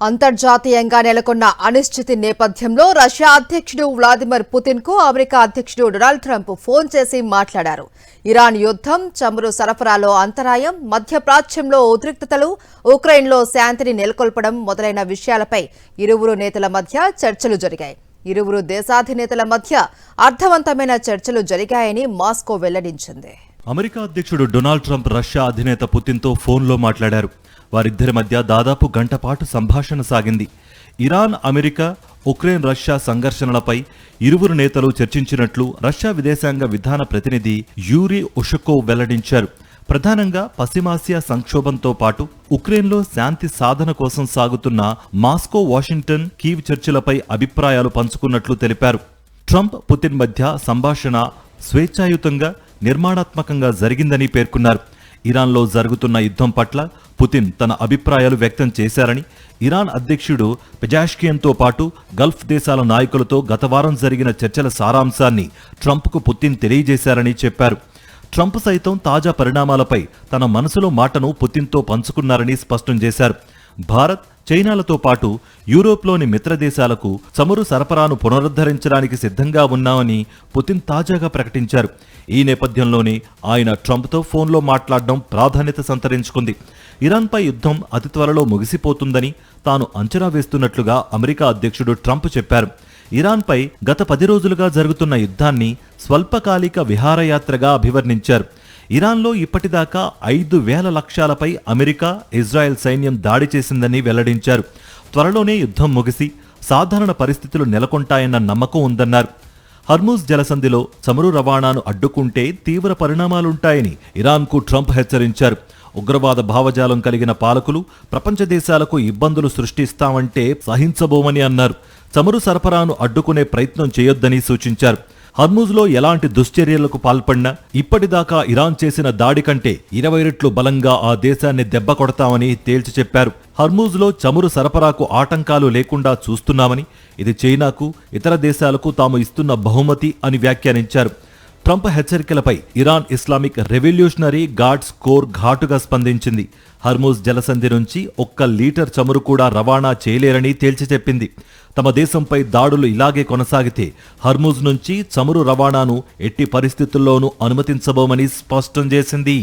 అంతర్జాతీయంగా నెలకొన్న అనిశ్చితి నేపథ్యంలో రష్యా అధ్యక్షుడు వ్లాదిమిర్ పుతిన్ కు అమెరికా అధ్యక్షుడు డొనాల్డ్ ట్రంప్ ఫోన్ చేసి మాట్లాడారు. ఇరాన్ యుద్ధం, చమురు సరఫరాలో అంతరాయం, మధ్యప్రాచ్యంలో ఉద్రిక్తతలు, ఉక్రెయిన్లో శాంతిని నెలకొల్పడం మొదలైన విషయాలపై ఇరువురు నేతల మధ్య చర్చలు జరిగాయి. ఇరువురు దేశాధినేతల మధ్య అర్థవంతమైన చర్చలు జరిగాయని మాస్కో వెల్లడించింది. అమెరికా అధ్యక్షుడు డొనాల్డ్ ట్రంప్ రష్యా అధినేత పుతిన్తో ఫోన్లో మాట్లాడారు. వారిద్దరి మధ్య దాదాపు గంట పాటు సంభాషణ సాగింది. ఇరాన్, అమెరికా, ఉక్రెయిన్, రష్యా సంఘర్షణలపై ఇరువురు నేతలు చర్చించినట్లు రష్యా విదేశాంగ విధాన ప్రతినిధి యూరీ ఉషకోవ్ వెల్లడించారు. ప్రధానంగా పశ్చిమాసియా సంక్షోభంతో పాటు ఉక్రెయిన్లో శాంతి సాధన కోసం సాగుతున్న మాస్కో, వాషింగ్టన్, కీవ్ చర్చలపై అభిప్రాయాలు పంచుకున్నట్లు తెలిపారు. ట్రంప్, పుతిన్ మధ్య సంభాషణ స్వేచ్ఛాయుతంగా, నిర్మాణాత్మకంగా జరిగిందని పేర్కొన్నారు. ఇరాన్లో జరుగుతున్న యుద్ధం పట్ల పుతిన్ తన అభిప్రాయాలు వ్యక్తం చేశారని, ఇరాన్ అధ్యక్షుడు పెజాష్కియన్తో పాటు గల్ఫ్ దేశాల నాయకులతో గత వారం జరిగిన చర్చల సారాంశాన్ని ట్రంప్కు పుతిన్ తెలియజేశారని చెప్పారు. ట్రంప్ సైతం తాజా పరిణామాలపై తన మనసులో మాటను పుతిన్తో పంచుకున్నారని స్పష్టం చేశారు. భారత్, చైనాలతో పాటు యూరోప్లోని మిత్రదేశాలకు చమురు సరఫరాను పునరుద్ధరించడానికి సిద్ధంగా ఉన్నామని పుతిన్ తాజాగా ప్రకటించారు. ఈ నేపథ్యంలోనే ఆయన ట్రంప్తో ఫోన్లో మాట్లాడడం ప్రాధాన్యత సంతరించుకుంది. ఇరాన్పై యుద్ధం అతి త్వరలో ముగిసిపోతుందని తాను అంచనా వేస్తున్నట్లుగా అమెరికా అధ్యక్షుడు ట్రంప్ చెప్పారు. ఇరాన్పై గత 10 రోజులుగా జరుగుతున్న యుద్ధాన్ని స్వల్పకాలిక విహారయాత్రగా అభివర్ణించారు. ఇరాన్లో ఇప్పటిదాకా 5,000 లక్ష్యాలపై అమెరికా, ఇజ్రాయెల్ సైన్యం దాడి చేసిందని వెల్లడించారు. త్వరలోనే యుద్ధం ముగిసి సాధారణ పరిస్థితులు నెలకొంటాయన్న నమ్మకం ఉందన్నారు. హర్మూజ్ జలసంధిలో చమురు రవాణాను అడ్డుకుంటే తీవ్ర పరిణామాలుంటాయని ఇరాన్కు ట్రంప్ హెచ్చరించారు. ఉగ్రవాద భావజాలం కలిగిన పాలకులు ప్రపంచ దేశాలకు ఇబ్బందులు సృష్టిస్తామంటే సహించబోమని అన్నారు. చమురు సరఫరాను అడ్డుకునే ప్రయత్నం చేయొద్దని సూచించారు. హర్మూజ్లో ఎలాంటి దుశ్చర్యలకు పాల్పడినా ఇప్పటిదాకా ఇరాన్ చేసిన దాడి కంటే 20 రెట్లు బలంగా ఆ దేశాన్ని దెబ్బ కొడతామని తేల్చి చెప్పారు. హర్మూజ్లో చమురు సరఫరాకు ఆటంకాలు లేకుండా చూస్తున్నామని, ఇది చైనాకు, ఇతర దేశాలకు తాము ఇస్తున్న బహుమతి అని వ్యాఖ్యానించారు. ట్రంప్ హెచ్చరికలపై Iran Islamic Revolutionary Guards Corps ఘాటుగా స్పందించింది. హర్మూజ్ జలసంధి నుంచి 1 లీటర్ చమురు కూడా రవాణా చేయలేరని తేల్చి చెప్పింది. తమ దేశంపై దాడులు ఇలాగే కొనసాగితే హర్మూజ్ నుంచి చమురు రవాణాను ఎట్టి పరిస్థితుల్లోనూ అనుమతించబోమని స్పష్టం చేసింది.